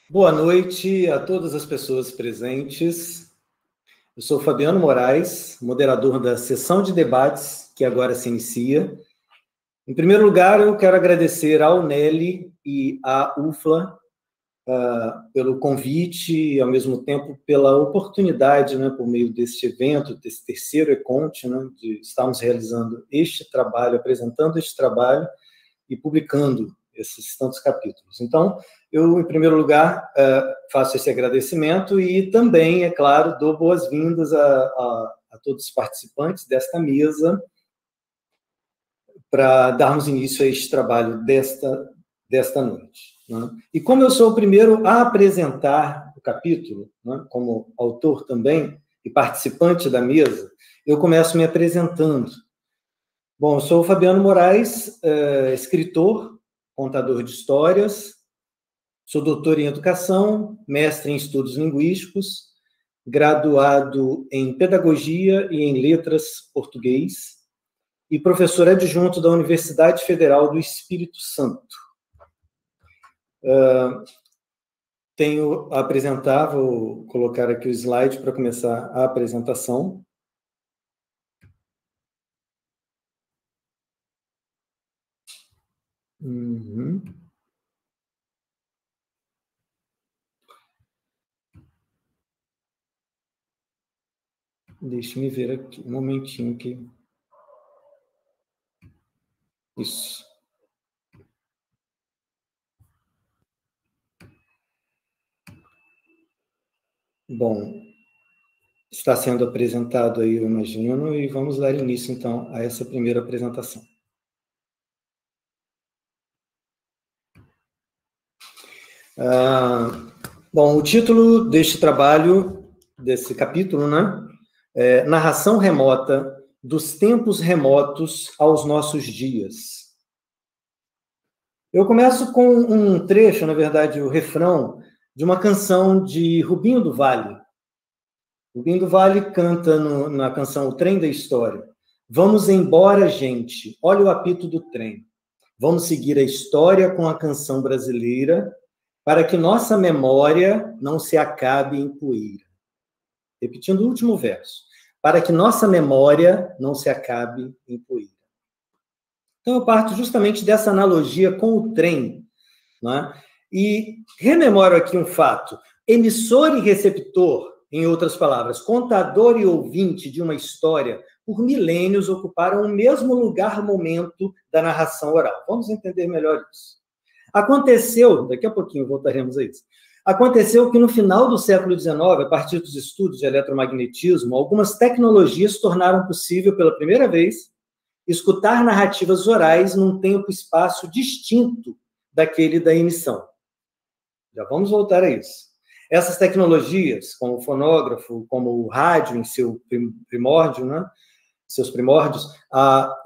Boa noite a todas as pessoas presentes. Eu sou Fabiano Moraes, moderador da sessão de debates que agora se inicia. Em primeiro lugar, eu quero agradecer ao Nelly e à UFLA pelo convite e, ao mesmo tempo, pela oportunidade, por meio deste evento, desse terceiro ECONT, de estarmos realizando este trabalho, apresentando este trabalho e publicando esses tantos capítulos. Então, eu, em primeiro lugar, faço esse agradecimento e também, é claro, dou boas-vindas a todos os participantes desta mesa para darmos início a este trabalho desta noite. E como eu sou o primeiro a apresentar o capítulo, como autor também e participante da mesa, eu começo me apresentando. Bom, eu sou o Fabiano Moraes, escritor, contador de histórias, sou doutor em educação, mestre em estudos linguísticos, graduado em pedagogia e em letras português e professor adjunto da Universidade Federal do Espírito Santo. Tenho a apresentar, vou colocar aqui o slide para começar a apresentação. Deixe-me ver aqui, um momentinho aqui. Isso. Bom, está sendo apresentado aí, eu imagino, e vamos dar início, então, a essa primeira apresentação. Bom, o título deste trabalho, desse capítulo, é Narração Remota, dos tempos remotos aos nossos dias. Eu começo com um trecho, na verdade, o refrão, de uma canção de Rubinho do Vale. Rubinho do Vale canta na canção O Trem da História. Vamos embora, gente, olha o apito do trem. Vamos seguir a história com a canção brasileira para que nossa memória não se acabe em poeira. Repetindo o último verso. Para que nossa memória não se acabe em poeira. Então, eu parto justamente dessa analogia com o trem, e rememoro aqui um fato. Emissor e receptor, em outras palavras, contador e ouvinte de uma história, por milênios ocuparam o mesmo lugar-momento da narração oral. Vamos entender melhor isso. Aconteceu, daqui a pouquinho voltaremos a isso, aconteceu que no final do século XIX, a partir dos estudos de eletromagnetismo, algumas tecnologias tornaram possível, pela primeira vez, escutar narrativas orais num tempo e espaço distinto daquele da emissão. Já vamos voltar a isso. Essas tecnologias, como o fonógrafo, como o rádio em seu primórdio, seus primórdios,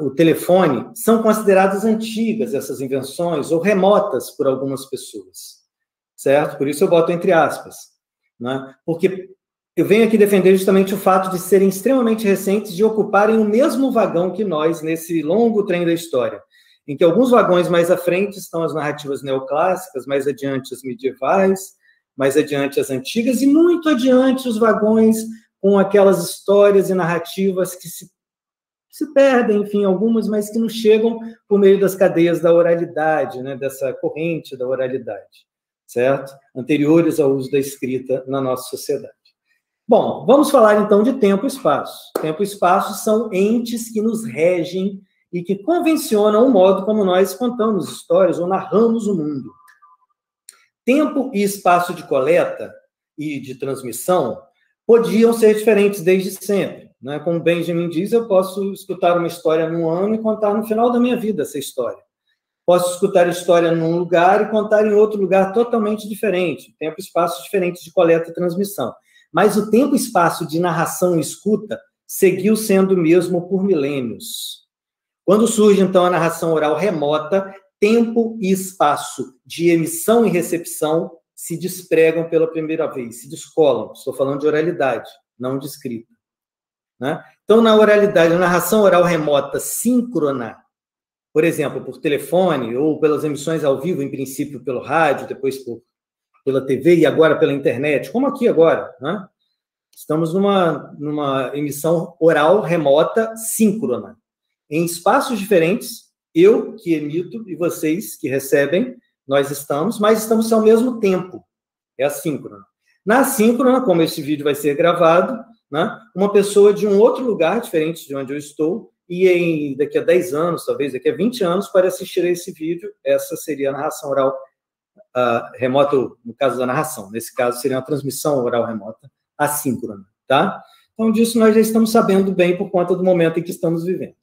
o telefone, são consideradas antigas, essas invenções, ou remotas por algumas pessoas, certo? Por isso eu boto entre aspas, porque eu venho aqui defender justamente o fato de serem extremamente recentes, de ocuparem o mesmo vagão que nós, nesse longo trem da história, em que alguns vagões mais à frente estão as narrativas neoclássicas, mais adiante as medievais, mais adiante as antigas, e muito adiante os vagões com aquelas histórias e narrativas que se perdem, enfim, algumas, mas que não chegam por meio das cadeias da oralidade, dessa corrente da oralidade, certo? Anteriores ao uso da escrita na nossa sociedade. Bom, vamos falar, então, de tempo e espaço. Tempo e espaço são entes que nos regem e que convencionam o modo como nós contamos histórias ou narramos o mundo. Tempo e espaço de coleta e de transmissão podiam ser diferentes desde sempre. Como Benjamin diz, eu posso escutar uma história num ano e contar no final da minha vida essa história. Posso escutar a história num lugar e contar em outro lugar totalmente diferente. Tempo e espaço diferentes de coleta e transmissão. Mas o tempo e espaço de narração e escuta seguiu sendo o mesmo por milênios. Quando surge, então, a narração oral remota, tempo e espaço de emissão e recepção se despregam pela primeira vez, se descolam. Estou falando de oralidade, não de escrita. Então, na oralidade, a narração oral remota síncrona, por exemplo, por telefone ou pelas emissões ao vivo, em princípio pelo rádio, depois por pela TV e agora pela internet, como aqui agora, né? Estamos numa emissão oral remota síncrona, em espaços diferentes, eu que emito e vocês que recebem, nós estamos, mas estamos ao mesmo tempo, é assíncrona. Na assíncrona, como esse vídeo vai ser gravado, né, uma pessoa de um outro lugar, diferente de onde eu estou, e daqui a 10 anos, talvez daqui a 20 anos, para assistir a esse vídeo, essa seria a narração oral remota, no caso da narração. Nesse caso, seria uma transmissão oral remota assíncrona, tá? Então, disso nós já estamos sabendo bem por conta do momento em que estamos vivendo.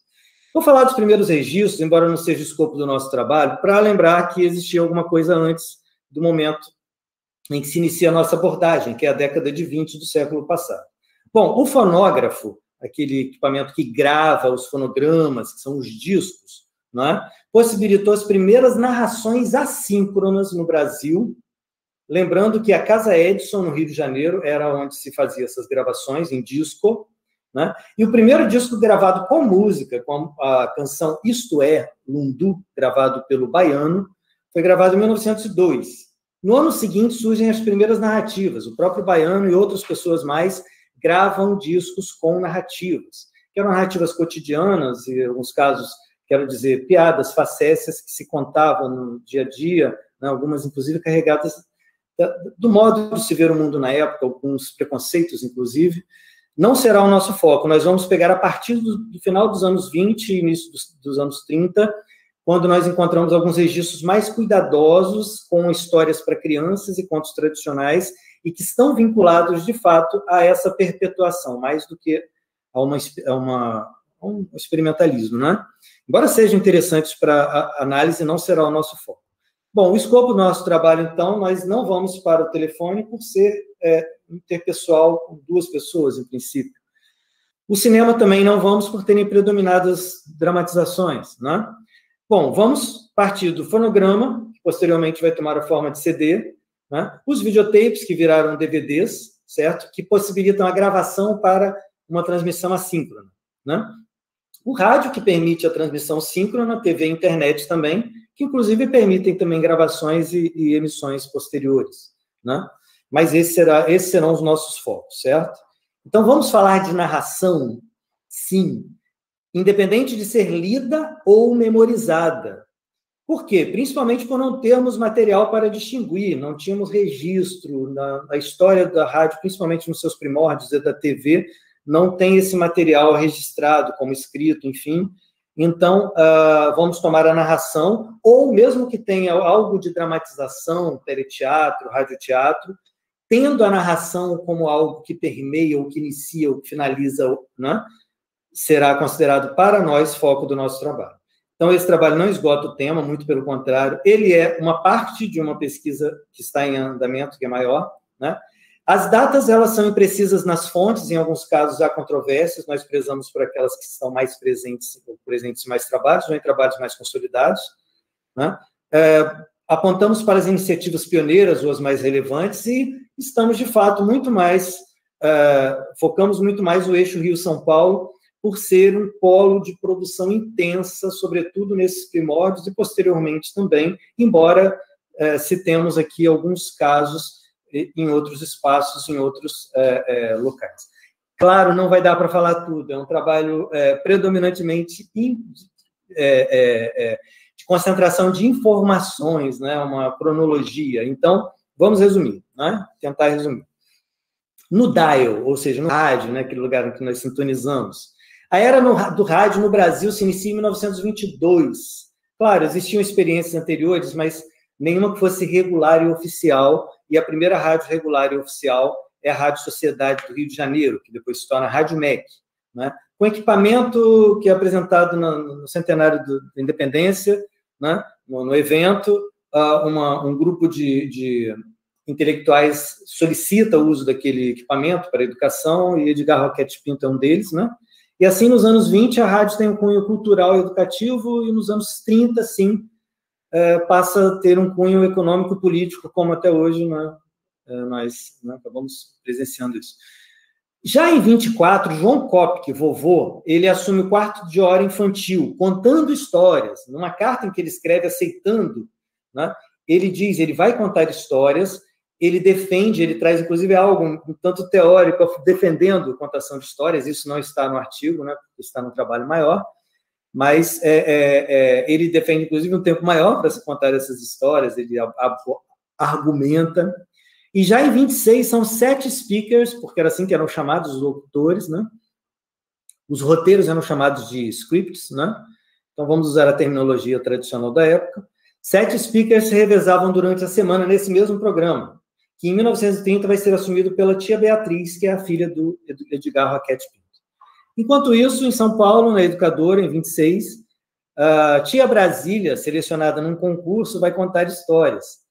Vou falar dos primeiros registros, embora não seja o escopo do nosso trabalho, para lembrar que existia alguma coisa antes do momento em que se inicia a nossa abordagem, que é a década de 20 do século passado. Bom, o fonógrafo, aquele equipamento que grava os fonogramas, que são os discos, né, possibilitou as primeiras narrações assíncronas no Brasil. Lembrando que a Casa Edison, no Rio de Janeiro, era onde se fazia essas gravações em disco, né? E o primeiro disco gravado com música, com a canção Isto É, Lundu, gravado pelo Baiano, foi gravado em 1902. No ano seguinte, surgem as primeiras narrativas. O próprio Baiano e outras pessoas mais gravam discos com narrativas, que eram narrativas cotidianas, e em alguns casos, quero dizer, piadas facécias que se contavam no dia a dia, né? Algumas, inclusive, carregadas do modo de se ver o mundo na época, alguns preconceitos, inclusive. Não será o nosso foco. Nós vamos pegar a partir do final dos anos 20 e início dos anos 30, quando nós encontramos alguns registros mais cuidadosos com histórias para crianças e contos tradicionais e que estão vinculados, de fato, a essa perpetuação, mais do que a um experimentalismo, né? Embora sejam interessantes para análise, não será o nosso foco. Bom, o escopo do nosso trabalho, então, nós não vamos para o telefone por ser interpessoal, com 2 pessoas, em princípio. O cinema também não vamos por terem predominado as dramatizações, né? Bom, vamos partir do fonograma, que posteriormente vai tomar a forma de CD, né? Os videotapes, que viraram DVDs, certo? Que possibilitam a gravação para uma transmissão assíncrona, né? O rádio, que permite a transmissão síncrona, TV e internet também, que inclusive permitem também gravações e emissões posteriores, né? Mas esses serão os nossos focos, certo? Então, vamos falar de narração, sim, independente de ser lida ou memorizada. Por quê? Principalmente por não termos material para distinguir, não tínhamos registro na história da rádio, principalmente nos seus primórdios e da TV, não tem esse material registrado como escrito, enfim. Então, vamos tomar a narração, ou mesmo que tenha algo de dramatização, teleteatro, radioteatro, tendo a narração como algo que permeia, ou que inicia, ou que finaliza, né, será considerado para nós foco do nosso trabalho. Então, esse trabalho não esgota o tema, muito pelo contrário, ele é uma parte de uma pesquisa que está em andamento, que é maior, né? As datas, elas são imprecisas nas fontes, em alguns casos há controvérsias, nós prezamos por aquelas que estão mais presentes em mais trabalhos, ou em trabalhos mais consolidados, né? Apontamos para as iniciativas pioneiras, ou as mais relevantes, e estamos, de fato, muito mais, focamos muito mais o eixo Rio-São Paulo, por ser um polo de produção intensa, sobretudo nesses primórdios, e posteriormente também, embora citemos aqui alguns casos em outros espaços, em outros locais. Claro, não vai dar para falar tudo, é um trabalho predominantemente de concentração de informações, né, uma cronologia. Então, vamos resumir, né, tentar resumir. No dial, ou seja, no rádio, né, aquele lugar em que nós sintonizamos, a era do rádio no Brasil se inicia em 1922. Claro, existiam experiências anteriores, mas nenhuma que fosse regular e oficial, e a primeira rádio regular e oficial é a Rádio Sociedade do Rio de Janeiro, que depois se torna a Rádio MEC, né? Com equipamento que é apresentado no centenário da Independência, né? No evento, um grupo de intelectuais solicita o uso daquele equipamento para a educação, e Edgar Roquette Pinto é um deles, né? E assim, nos anos 20, a rádio tem um cunho cultural e educativo, e nos anos 30, sim, passa a ter um cunho econômico-político, como até hoje, né, nós acabamos presenciando isso. Já em 24, João Kopke, vovô, ele assume o quarto de hora infantil, contando histórias. Numa carta em que ele escreve aceitando, né, ele diz, ele vai contar histórias, ele defende, ele traz, inclusive, algo um tanto teórico, defendendo a contação de histórias. Isso não está no artigo, né, está no trabalho maior, mas ele defende, inclusive, um tempo maior para se contar essas histórias, ele argumenta. E já em 26 são 7 speakers, porque era assim que eram chamados os locutores, né? Os roteiros eram chamados de scripts, né? Então vamos usar a terminologia tradicional da época. 7 speakers se revezavam durante a semana nesse mesmo programa, que em 1930 vai ser assumido pela tia Beatriz, que é a filha do Edgar Roquette Pinto. Enquanto isso, em São Paulo, na Educadora, em 26, a tia Brasília, selecionada num concurso, vai contar histórias.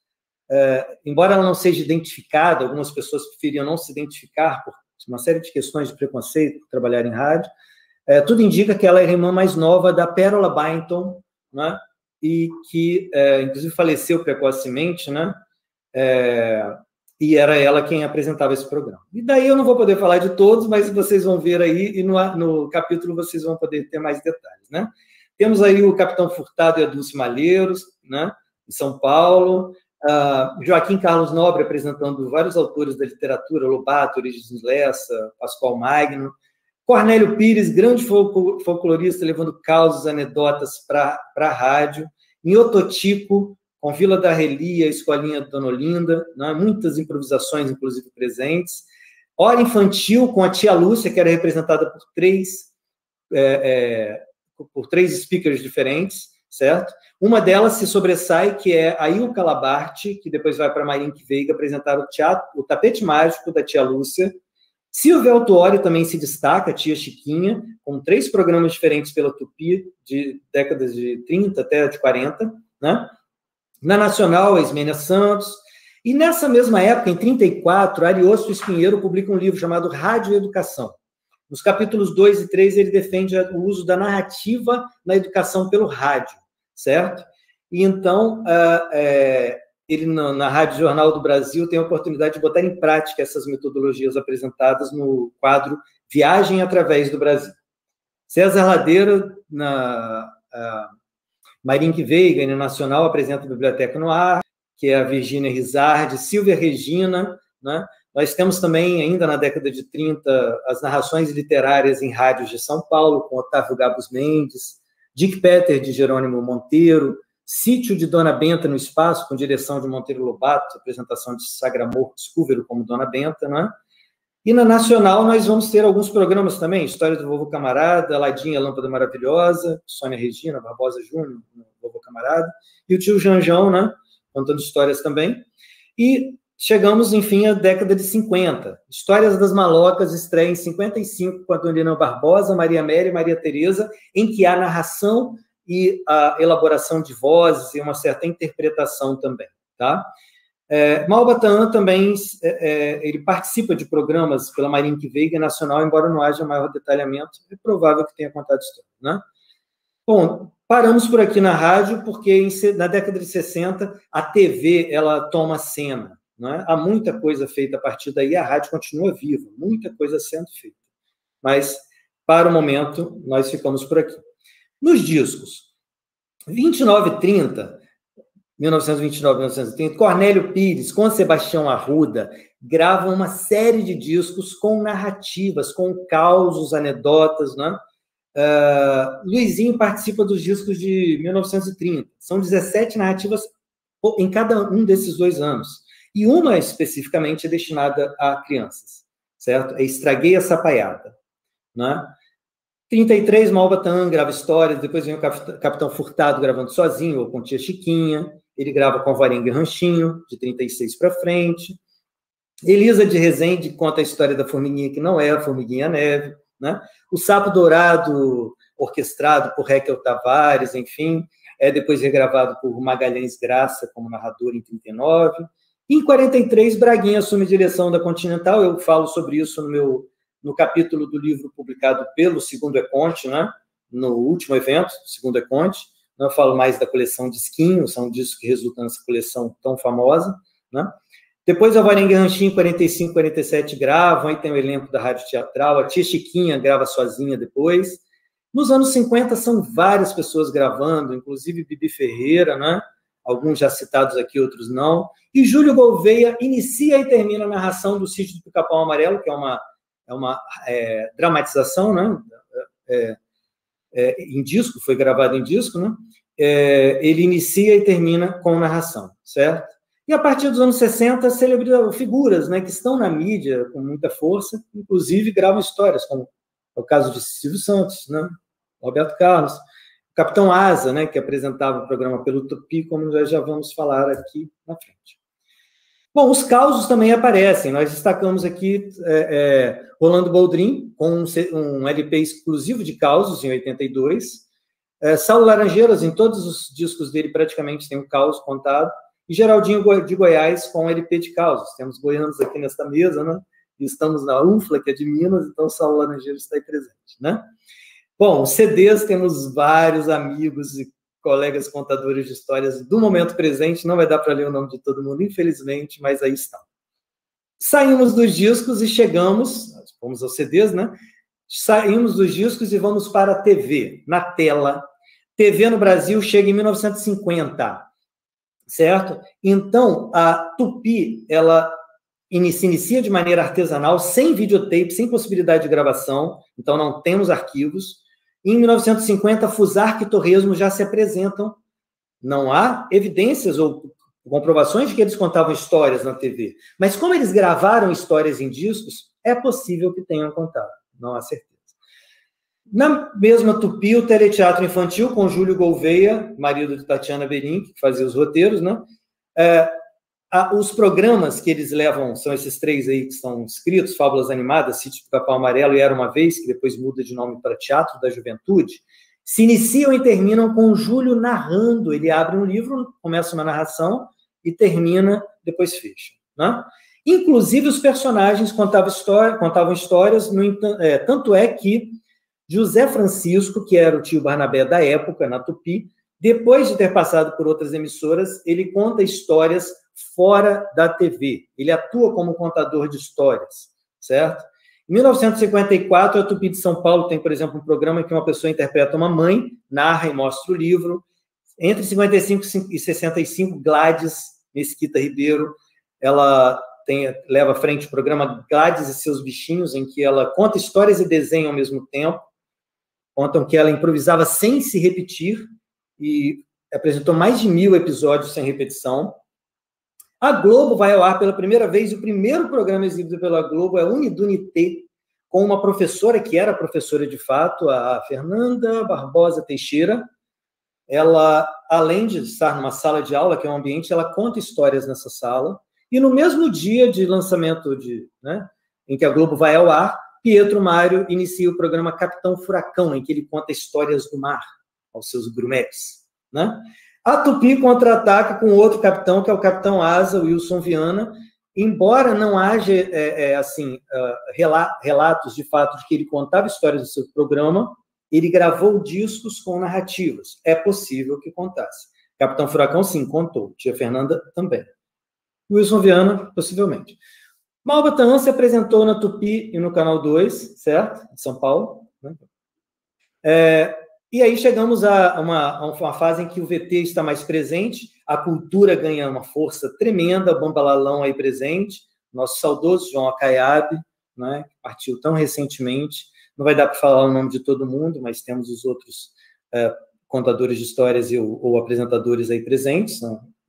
Embora ela não seja identificada, algumas pessoas preferiam não se identificar por uma série de questões de preconceito por trabalhar em rádio, tudo indica que ela é a irmã mais nova da Pérola Byington, né? E que, inclusive, faleceu precocemente, né? E era ela quem apresentava esse programa. E daí eu não vou poder falar de todos, mas vocês vão ver aí, e no capítulo vocês vão poder ter mais detalhes, né? Temos aí o Capitão Furtado e a Dulce Malheiros, né? Em São Paulo, Joaquim Carlos Nobre apresentando vários autores da literatura, Lobato, Origens Lessa, Pascoal Magno, Cornélio Pires, grande folclorista, levando causos, anedotas para a rádio, Nhototico, com Vila da Relia, Escolinha de Dona Olinda, né? Muitas improvisações, inclusive, presentes. Hora infantil, com a tia Lúcia, que era representada por três speakers diferentes, certo? Uma delas se sobressai, que é a Ilka Labarte, que depois vai para Marink Veiga apresentar o Tapete Mágico da tia Lúcia. Silvia Autuori também se destaca, a tia Chiquinha, com 3 programas diferentes pela Tupi, de décadas de 30 até de 40, né? Na Nacional, a Ismênia Santos. E nessa mesma época, em 34, Ariosto Espinheiro publica um livro chamado Rádio e Educação. Nos capítulos 2 e 3, ele defende o uso da narrativa na educação pelo rádio, certo? E então, ele, na Rádio Jornal do Brasil, tem a oportunidade de botar em prática essas metodologias apresentadas no quadro Viagem através do Brasil. César Ladeira, na Marink Veiga, e na Nacional, apresenta a Biblioteca no Ar, que é a Virgínia Rizardi, Silvia Regina, né? Nós temos também, ainda na década de 30, as narrações literárias em rádios de São Paulo, com Otávio Gabos Mendes, Dick Petter, de Jerônimo Monteiro, Sítio de Dona Benta no Espaço, com direção de Monteiro Lobato, apresentação de Sagramor Scúvero como Dona Benta, né? E na Nacional nós vamos ter alguns programas também, História do Vovô Camarada, Ladinha, Lâmpada Maravilhosa, Sônia Regina, Barbosa Júnior, Vovô Camarada, e o tio Janjão, né? Contando histórias também. E chegamos, enfim, à década de 50. Histórias das Malocas estreia em 55 com a Dona Barbosa, Maria Amélia e Maria Tereza, em que há narração e a elaboração de vozes e uma certa interpretação também, tá? Malba também, ele participa de programas pela Marink Veiga Nacional, embora não haja maior detalhamento, é provável que tenha contado história, né? Bom, paramos por aqui na rádio, porque na década de 60 a TV, ela toma cena, né? Há muita coisa feita a partir daí, a rádio continua viva, muita coisa sendo feita. Mas, para o momento, nós ficamos por aqui. Nos discos, 29 e 30, 1929 e 1930, Cornélio Pires, com Sebastião Arruda, gravam uma série de discos com narrativas, com causos, anedotas, né? Luizinho participa dos discos de 1930. São 17 narrativas em cada um desses 2 anos. E uma, especificamente, é destinada a crianças, certo? Estraguei a Sapaiada, né? 33, Malba grava histórias, depois vem o Capitão Furtado gravando sozinho, ou com tia Chiquinha, ele grava com Varenga e Ranchinho, de 36 para frente. Elisa de Rezende conta a história da formiguinha que não é a Formiguinha Neve, né? O Sapo Dourado, orquestrado por Raquel Tavares, enfim, é depois regravado por Magalhães Graça como narrador em 39. E em 43, Braguinha assume a direção da Continental, eu falo sobre isso no capítulo do livro publicado pelo Segundo Econte, né? No último evento do Segundo Econte. Não falo mais da coleção Disquinho, são discos que resultam nessa coleção tão famosa, né? Depois a Varenga e Ranchinho, 45, 47, gravam, aí tem o elenco da Rádio Teatral, a tia Chiquinha grava sozinha depois. Nos anos 50, são várias pessoas gravando, inclusive Bibi Ferreira, né? alguns já citados aqui, outros não. E Júlio Gouveia inicia e termina a narração do Sítio do Pica-Pau Amarelo, que é uma dramatização, né? Em disco, foi gravado em disco, né? Ele inicia e termina com narração, certo? E a partir dos anos 60, figuras, né, que estão na mídia com muita força, inclusive gravam histórias, como é o caso de Silvio Santos, né? Roberto Carlos, o Capitão Asa, né, que apresentava o programa pelo Tupi, como nós já vamos falar aqui na frente. Bom, os causos também aparecem. Nós destacamos aqui Rolando Boldrin, com um LP exclusivo de causos, em 82. Saulo Laranjeiras, em todos os discos dele, praticamente tem um caos contado. E Geraldinho de Goiás, com um LP de causos. Temos goianos aqui nesta mesa, né? E estamos na UFLA, que é de Minas, então Saulo Laranjeiras está aí presente, né? Bom, CDs, temos vários amigos e colegas contadores de histórias do momento presente, não vai dar para ler o nome de todo mundo, infelizmente, mas aí estão. Saímos dos discos e fomos aos CDs, né? Saímos dos discos e vamos para a TV, na tela. TV no Brasil chega em 1950, certo? Então, a Tupi, ela se inicia de maneira artesanal, sem videotape, sem possibilidade de gravação, então não temos arquivos. Em 1950, Fusarca e Torresmo já se apresentam. Não há evidências ou comprovações de que eles contavam histórias na TV. Mas como eles gravaram histórias em discos, é possível que tenham contado. Não há certeza. Na mesma Tupi, o teleteatro infantil, com Júlio Gouveia, marido de Tatiana Berim, que fazia os roteiros, né? Os programas que eles levam, são esses três aí que são escritos, Fábulas Animadas, Sítio do Pica-Pau Amarelo e Era Uma Vez, que depois muda de nome para Teatro da Juventude, se iniciam e terminam com o Júlio narrando. Ele abre um livro, começa uma narração e termina, depois fecha, né? Inclusive, os personagens contavam histórias, tanto é que José Francisco, que era o tio Barnabé da época, na Tupi, depois de ter passado por outras emissoras, ele conta histórias fora da TV. Ele atua como contador de histórias, certo? Em 1954, a Tupi de São Paulo tem, por exemplo, um programa em que uma pessoa interpreta uma mãe, narra e mostra o livro. Entre 55 e 65, Gladys Mesquita Ribeiro, ela leva à frente o programa Gladys e Seus Bichinhos, em que ela conta histórias e desenha ao mesmo tempo. Contam que ela improvisava sem se repetir e apresentou mais de 1000 episódios sem repetição. A Globo vai ao ar pela primeira vez, e o primeiro programa exibido pela Globo é Unidunité, com uma professora que era professora de fato, a Fernanda Barbosa Teixeira. Ela, além de estar numa sala de aula, que é um ambiente, ela conta histórias nessa sala. E no mesmo dia de lançamento, em que a Globo vai ao ar, Pietro Mário inicia o programa Capitão Furacão, em que ele conta histórias do mar aos seus grumetes, né? A Tupi contra-ataca com outro capitão, que é o Capitão Asa, Wilson Viana, embora não haja relatos de fato de que ele contava histórias do seu programa, ele gravou discos com narrativas. É possível que contasse. Capitão Furacão, sim, contou. Tia Fernanda também. Wilson Viana, possivelmente. Malba se apresentou na Tupi e no Canal 2, certo? De São Paulo. Né? E aí chegamos a uma fase em que o VT está mais presente, a cultura ganha uma força tremenda, o Bambalalão aí presente, nosso saudoso João Acaiabe, né, que partiu tão recentemente. Não vai dar para falar o nome de todo mundo, mas temos os outros contadores de histórias ou apresentadores aí presentes,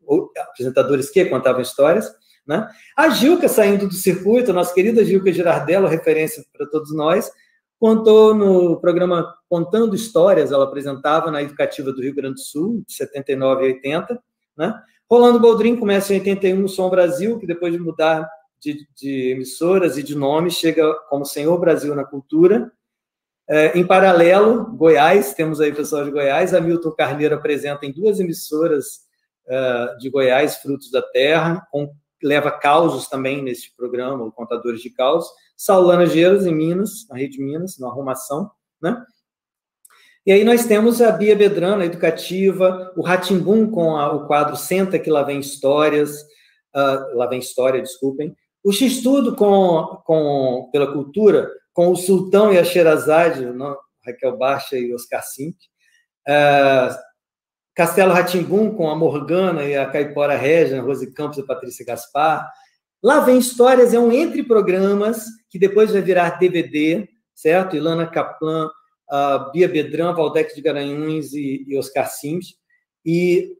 ou apresentadores que contavam histórias, né? A Gilca, saindo do circuito, nossa querida Gilca Girardello, referência para todos nós, contou no programa Contando Histórias, ela apresentava na Educativa do Rio Grande do Sul, de 79 a 80, né? Rolando Boldrin começa em 81 no Som Brasil, que depois de mudar de emissoras e de nome, chega como Senhor Brasil na Cultura. Em paralelo, Goiás, temos aí o pessoal de Goiás, Hamilton Carneiro apresenta em 2 emissoras de Goiás, Frutos da Terra, leva causos também nesse programa, o Contadores de Causos. Saulo Laranjeiras, em Minas, na Rede Minas, na Arrumação, né? E aí nós temos a Bia Bedran, na Educativa, o Rá-Tim-Bum com o quadro Senta que lá vem histórias, desculpem, o X-Tudo pela Cultura, com o Sultão e a Sherazade, Raquel Baixa e Oscar Simp, Castelo Rá-Tim-Bum, com a Morgana e a Caipora Regina, Rose Campos e a Patrícia Gaspar. Lá Vem Histórias é um entre programas que depois vai virar DVD, certo? Ilana Kaplan, Bia Bedran, Valdec de Garanhuns e Oscar Sims. E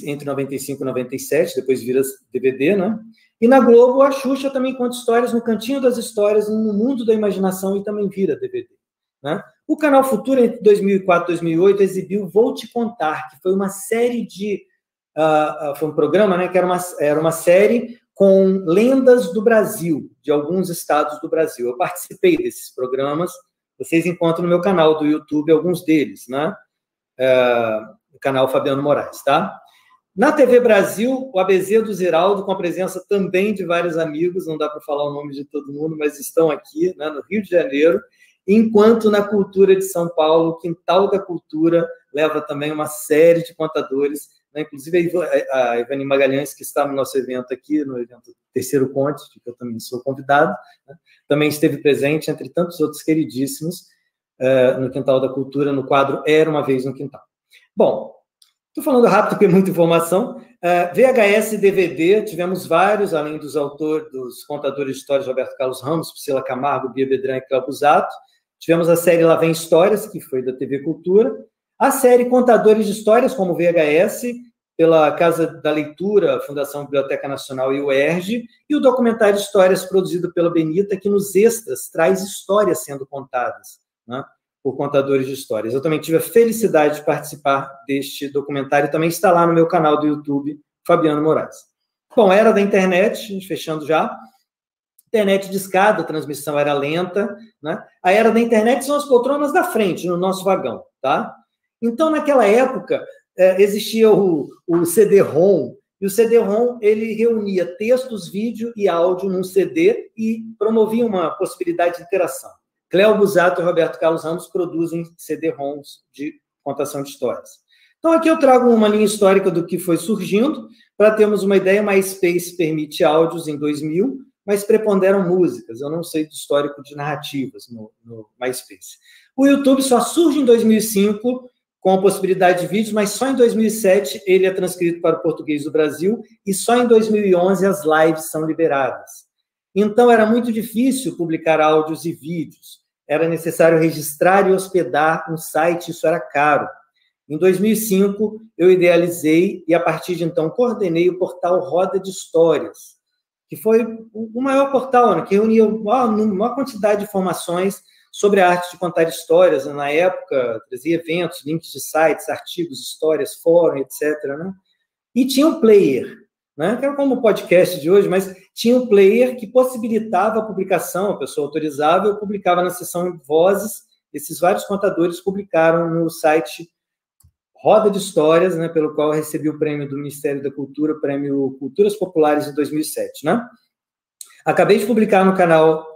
entre 95 e 97, depois vira DVD, né? E na Globo, a Xuxa também conta histórias no Cantinho das Histórias, no Mundo da Imaginação, e também vira DVD. Né? O Canal Futura, entre 2004 e 2008, exibiu Vou Te Contar, que foi uma série de... foi um programa, né, que era uma série com lendas do Brasil, de alguns estados do Brasil. Eu participei desses programas, vocês encontram no meu canal do YouTube alguns deles, né? O canal Fabiano Moraes, tá? Na TV Brasil, o ABC do Ziraldo, com a presença também de vários amigos, não dá para falar o nome de todo mundo, mas estão aqui, né, no Rio de Janeiro, enquanto na Cultura de São Paulo, o Quintal da Cultura leva também uma série de contadores, né, inclusive a Ivani Magalhães, que está no nosso evento aqui, no evento Terceiro Conte, que eu também sou convidado, né, também esteve presente, entre tantos outros queridíssimos, no Quintal da Cultura, no quadro Era Uma Vez no Quintal. Bom, estou falando rápido porque é muita informação. VHS e DVD, tivemos vários, além dos contadores de histórias, Roberto Carlos Ramos, Priscila Camargo, Bia Bedran e Cléo Busato. Tivemos a série Lá Vem Histórias, que foi da TV Cultura. A série Contadores de Histórias, como VHS, pela Casa da Leitura, Fundação Biblioteca Nacional e o UERJ, e o documentário Histórias, produzido pela Benita, que nos extras traz histórias sendo contadas, né, por contadores de histórias. Eu também tive a felicidade de participar deste documentário, também está lá no meu canal do YouTube, Fabiano Moraes. Bom, era da internet, fechando já. Internet de escada, a transmissão era lenta, né? A era da internet são as poltronas da frente, no nosso vagão, tá? Então, naquela época, existia o CD-ROM, e o CD-ROM, ele reunia textos, vídeo e áudio num CD e promovia uma possibilidade de interação. Cléo Busato e Roberto Carlos Ramos produzem CD-ROMs de contação de histórias. Então, aqui eu trago uma linha histórica do que foi surgindo, para termos uma ideia. MySpace permite áudios em 2000, mas preponderam músicas. Eu não sei do histórico de narrativas no MySpace. O YouTube só surge em 2005, com a possibilidade de vídeos, mas só em 2007 ele é transcrito para o português do Brasil, e só em 2011 as lives são liberadas. Então, era muito difícil publicar áudios e vídeos. Era necessário registrar e hospedar um site, isso era caro. Em 2005, eu idealizei e, a partir de então, coordenei o portal Roda de Histórias, que foi o maior portal, né, que reunia uma quantidade de informações sobre a arte de contar histórias. Na época, trazia eventos, links de sites, artigos, histórias, fórum, etc. Né? E tinha um player, né, que era como o podcast de hoje, mas tinha um player que possibilitava a publicação, a pessoa autorizava, eu publicava na seção Vozes. Esses vários contadores publicaram no site Roda de Histórias, né, pelo qual eu recebi o prêmio do Ministério da Cultura, o prêmio Culturas Populares de 2007. Né? Acabei de publicar no canal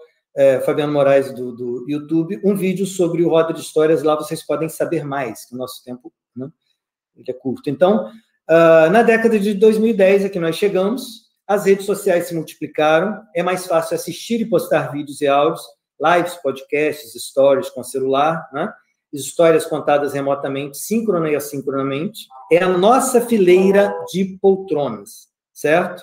Fabiano Moraes do YouTube um vídeo sobre o Roda de Histórias. Lá vocês podem saber mais, que o nosso tempo, né, ele é curto. Então, na década de 2010 é que nós chegamos, as redes sociais se multiplicaram, é mais fácil assistir e postar vídeos e áudios, lives, podcasts, stories com celular, né? Histórias contadas remotamente, síncrona e assincronamente, é a nossa fileira de poltronas, certo?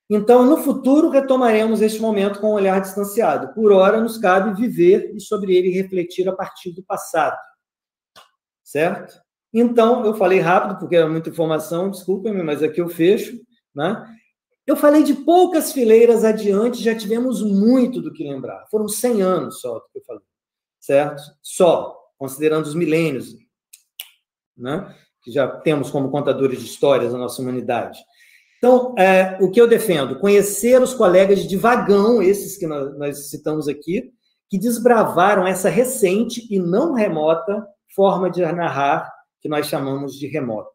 Então, no futuro, retomaremos este momento com um olhar distanciado. Por ora, nos cabe viver e sobre ele refletir a partir do passado, certo? Então, eu falei rápido, porque era muita informação, desculpem-me, mas aqui eu fecho, né? Eu falei de poucas fileiras adiante, já tivemos muito do que lembrar. Foram 100 anos só do que eu falei, certo? Só, considerando os milênios, né, que já temos como contadores de histórias na nossa humanidade. Então, o que eu defendo? Conhecer os colegas de vagão, esses que nós citamos aqui, que desbravaram essa recente e não remota forma de narrar, que nós chamamos de remota,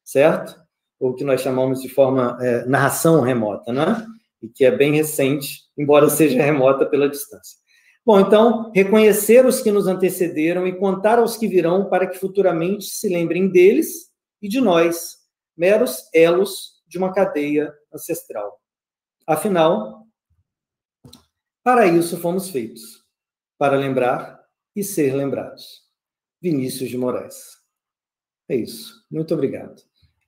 certo? Ou que nós chamamos de forma narração remota, né? E que é bem recente, embora seja remota pela distância. Bom, então, reconhecer os que nos antecederam e contar aos que virão para que futuramente se lembrem deles e de nós, meros elos de uma cadeia ancestral. Afinal, para isso fomos feitos, para lembrar e ser lembrados. Vinícius de Moraes. É isso. Muito obrigado.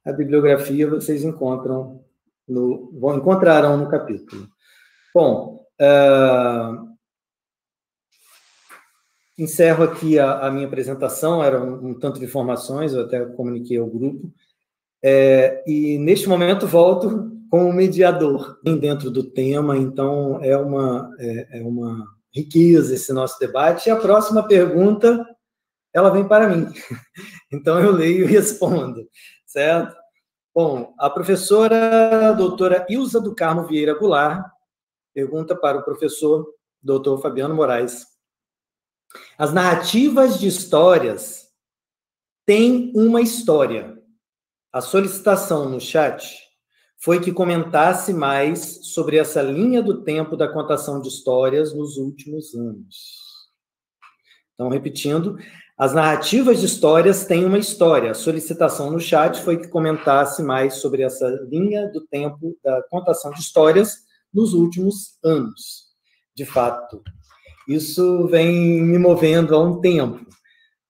A bibliografia vocês encontrarão no capítulo. Bom, encerro aqui a minha apresentação, era um tanto de informações, eu até comuniquei ao grupo, e neste momento volto como mediador dentro do tema, então é uma riqueza esse nosso debate, e a próxima pergunta, ela vem para mim, então eu leio e respondo, certo? Bom, a professora doutora Ilza do Carmo Vieira Goulart pergunta para o professor doutor Fabiano Moraes: as narrativas de histórias têm uma história. A solicitação no chat foi que comentasse mais sobre essa linha do tempo da contação de histórias nos últimos anos. Então, repetindo, as narrativas de histórias têm uma história. A solicitação no chat foi que comentasse mais sobre essa linha do tempo da contação de histórias nos últimos anos. De fato, isso vem me movendo há um tempo.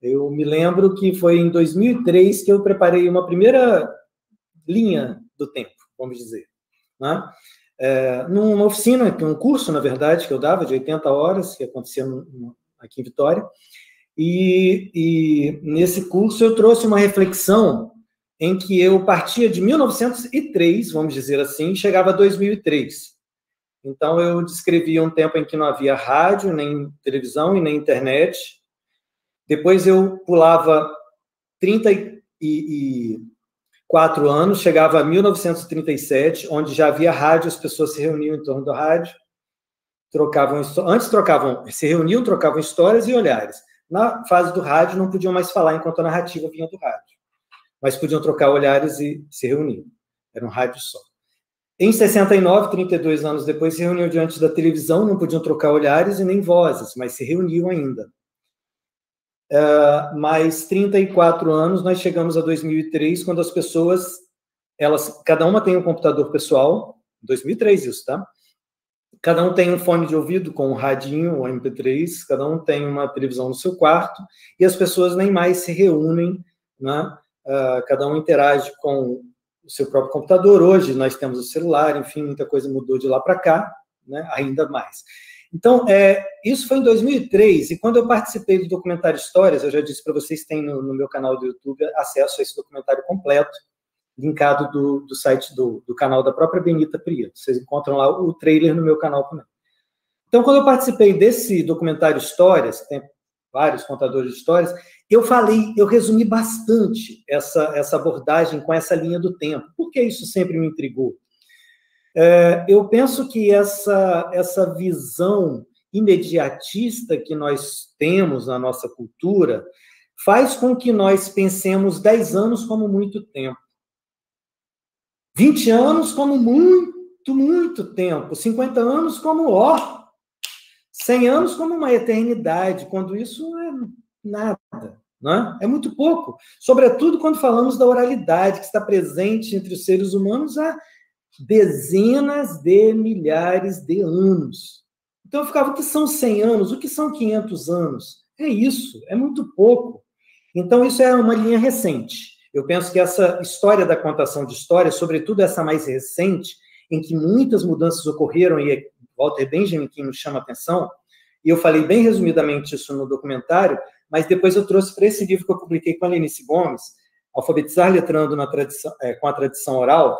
Eu me lembro que foi em 2003 que eu preparei uma primeira linha do tempo, vamos dizer, né? Numa oficina, um curso, na verdade, que eu dava, de 80 horas, que acontecia aqui em Vitória, e nesse curso eu trouxe uma reflexão em que eu partia de 1903, vamos dizer assim, e chegava a 2003. Então, eu descrevia um tempo em que não havia rádio, nem televisão e nem internet. Depois eu pulava 34 anos, chegava a 1937, onde já havia rádio, as pessoas se reuniam em torno do rádio, se reuniam, trocavam histórias e olhares. Na fase do rádio, não podiam mais falar enquanto a narrativa vinha do rádio, mas podiam trocar olhares e se reuniam. Era um rádio só. Em 69, 32 anos depois, se reuniam diante da televisão, não podiam trocar olhares e nem vozes, mas se reuniam ainda. Mais 34 anos, nós chegamos a 2003, quando as pessoas, cada uma tem um computador pessoal, 2003 isso, tá? Cada um tem um fone de ouvido com um radinho, um MP3, cada um tem uma televisão no seu quarto, e as pessoas nem mais se reúnem, né? Cada um interage com o seu próprio computador. Hoje nós temos o celular, enfim, muita coisa mudou de lá para cá, né? Ainda mais. Então, isso foi em 2003, e quando eu participei do documentário Histórias, eu já disse para vocês, tem no meu canal do YouTube acesso a esse documentário completo, linkado do site do canal da própria Benita Prieto. Vocês encontram lá o trailer no meu canal também. Então, quando eu participei desse documentário Histórias, tem vários contadores de histórias, eu resumi bastante essa abordagem com essa linha do tempo. Por que isso sempre me intrigou? Eu penso que essa visão imediatista que nós temos na nossa cultura faz com que nós pensemos 10 anos como muito tempo, 20 anos como muito, muito tempo, 50 anos como 100 anos como uma eternidade, quando isso é nada, né? É muito pouco, sobretudo quando falamos da oralidade, que está presente entre os seres humanos há dezenas de milhares de anos. Então eu ficava, o que são 100 anos? O que são 500 anos? É isso, é muito pouco. Então isso é uma linha recente. Eu penso que essa história da contação de histórias, sobretudo essa mais recente, em que muitas mudanças ocorreram, e é Walter Benjamin que nos chama a atenção, e eu falei bem resumidamente isso no documentário, mas depois eu trouxe para esse livro que eu publiquei com a Lenice Gomes, Alfabetizar Letrando com a Tradição Oral,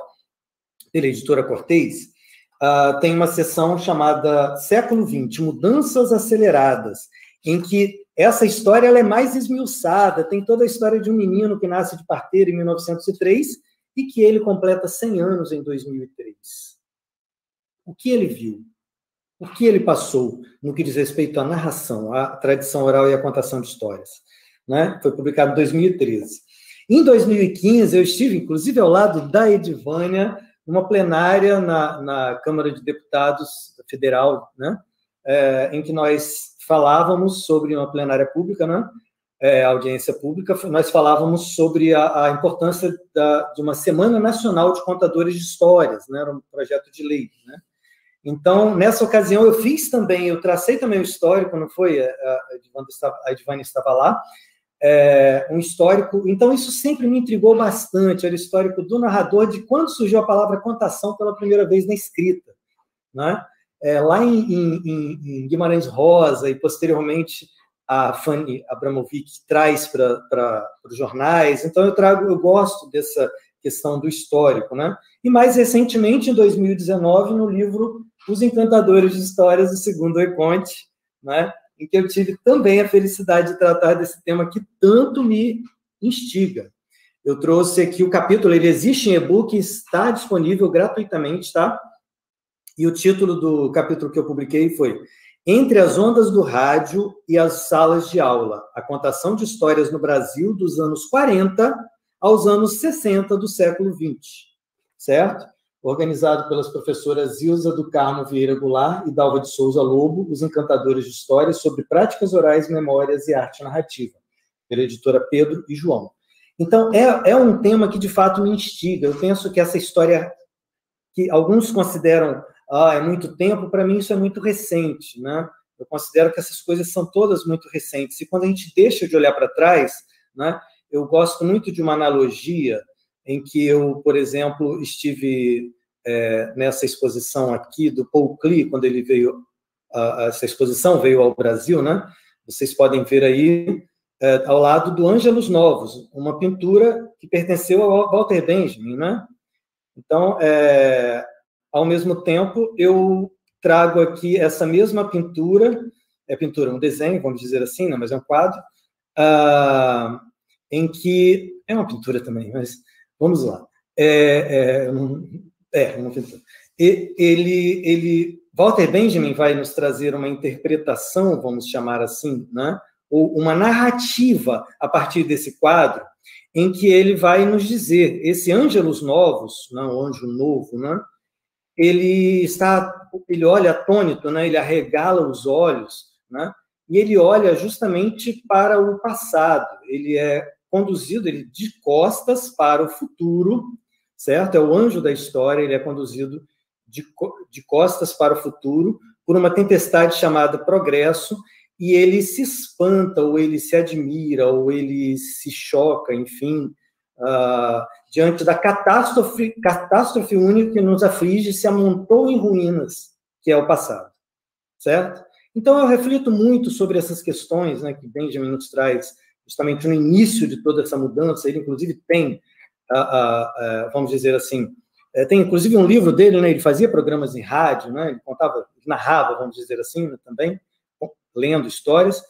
pela editora Cortez, tem uma seção chamada Século XX, Mudanças Aceleradas, em que essa história ela é mais esmiuçada, tem toda a história de um menino que nasce de parteira em 1903 e que ele completa 100 anos em 2003. O que ele viu? O que ele passou no que diz respeito à narração, à tradição oral e à contação de histórias? Né? Foi publicado em 2013. Em 2015, eu estive, inclusive, ao lado da Edivânia, numa plenária na Câmara de Deputados Federal, né? Em que nós falávamos sobre uma plenária pública, né? Audiência pública, nós falávamos sobre a importância de uma Semana Nacional de Contadores de Histórias, né? Era um projeto de lei, né? Então, nessa ocasião, eu tracei também o histórico, não foi? A Edivânia estava lá, um histórico. Então, isso sempre me intrigou bastante, era o histórico do narrador, de quando surgiu a palavra contação pela primeira vez na escrita, né? Lá em Guimarães Rosa, e posteriormente a Fanny Abramovic traz para os jornais. Então, eu gosto dessa questão do histórico, né? E mais recentemente, em 2019, no livro Os Encantadores de Histórias, do Segundo Leconte, né? Em que eu tive também a felicidade de tratar desse tema que tanto me instiga. Eu trouxe aqui o capítulo, ele existe em e-book, está disponível gratuitamente, tá? E o título do capítulo que eu publiquei foi Entre as Ondas do Rádio e as Salas de Aula, a contação de histórias no Brasil dos anos 40 aos anos 60 do século XX, certo? Organizado pelas professoras Zilza do Carmo Vieira Goulart e Dalva de Souza Lobo, Os Encantadores de Histórias sobre Práticas Orais, Memórias e Arte Narrativa, pela editora Pedro e João. Então, é um tema que, de fato, me instiga. Eu penso que essa história, que alguns consideram, é muito tempo, para mim isso é muito recente, né? Eu considero que essas coisas são todas muito recentes. E quando a gente deixa de olhar para trás, né, eu gosto muito de uma analogia em que eu, por exemplo, estive nessa exposição aqui do Paul Klee, quando ele veio, essa exposição veio ao Brasil, né? Vocês podem ver aí, ao lado do Ângelos Novos, uma pintura que pertenceu ao Walter Benjamin, né? Então, ao mesmo tempo, eu trago aqui essa mesma pintura, um desenho, vamos dizer assim, né? Mas é um quadro, em que... É uma pintura também, mas vamos lá. Uma pintura. Walter Benjamin vai nos trazer uma interpretação, vamos chamar assim, né? Ou uma narrativa a partir desse quadro, em que ele vai nos dizer, esse Ângelos Novos, né? O anjo novo, né? Ele olha atônito, né? Ele arregala os olhos, né? E ele olha justamente para o passado, ele é conduzido de costas para o futuro, certo? É o anjo da história, ele é conduzido de costas para o futuro por uma tempestade chamada progresso, e ele se espanta, ou ele se admira, ou ele se choca, enfim, diante da catástrofe única que nos aflige, se amontou em ruínas, que é o passado, certo? Então, eu reflito muito sobre essas questões, né, que Benjamin nos traz justamente no início de toda essa mudança. Ele, inclusive, tem, vamos dizer assim, tem, inclusive, um livro dele, né, ele fazia programas em rádio, né, ele narrava, vamos dizer assim, né, também, lendo histórias.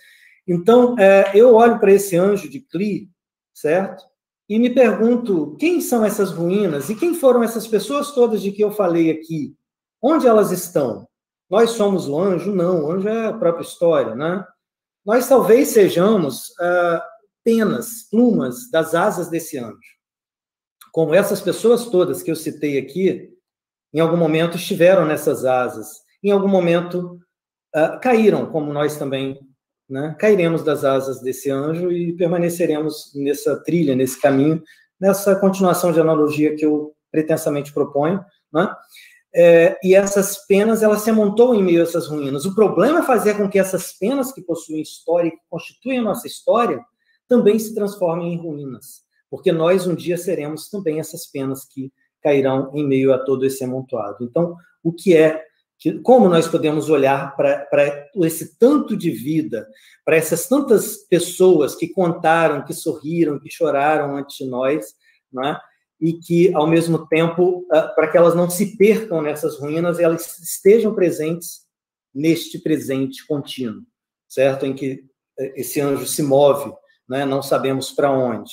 Então, eu olho para esse anjo de Klee, certo? E me pergunto, quem são essas ruínas? E quem foram essas pessoas todas de que eu falei aqui? Onde elas estão? Nós somos o anjo? Não, o anjo é a própria história, né? Nós talvez sejamos penas, plumas das asas desse anjo. Como essas pessoas todas que eu citei aqui, em algum momento estiveram nessas asas, em algum momento caíram, como nós também, né? Cairemos das asas desse anjo e permaneceremos nessa trilha, nesse caminho, nessa continuação de analogia que eu pretensamente proponho, né? E essas penas, elas se amontoam em meio a essas ruínas. O problema é fazer com que essas penas que possuem história, que constituem a nossa história, também se transformem em ruínas, porque nós um dia seremos também essas penas que cairão em meio a todo esse amontoado. Então, como nós podemos olhar para esse tanto de vida, para essas tantas pessoas que contaram, que sorriram, que choraram antes de nós, né? E que, ao mesmo tempo, para que elas não se percam nessas ruínas, elas estejam presentes neste presente contínuo, certo? Em que esse anjo se move, né? Não sabemos para onde,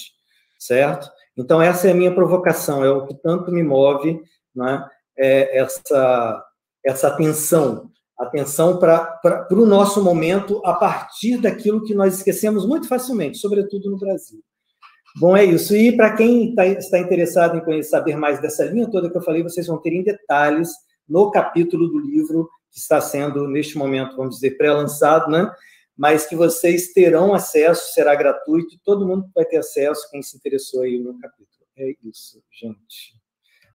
certo? Então, essa é a minha provocação, é o que tanto me move, né? Essa atenção para o nosso momento a partir daquilo que nós esquecemos muito facilmente, sobretudo no Brasil. Bom, é isso. E para quem está interessado em saber mais dessa linha toda que eu falei, vocês vão ter em detalhes no capítulo do livro que está sendo, neste momento, vamos dizer, pré-lançado, né? Mas que vocês terão acesso, será gratuito, todo mundo vai ter acesso, quem se interessou aí no capítulo. É isso, gente.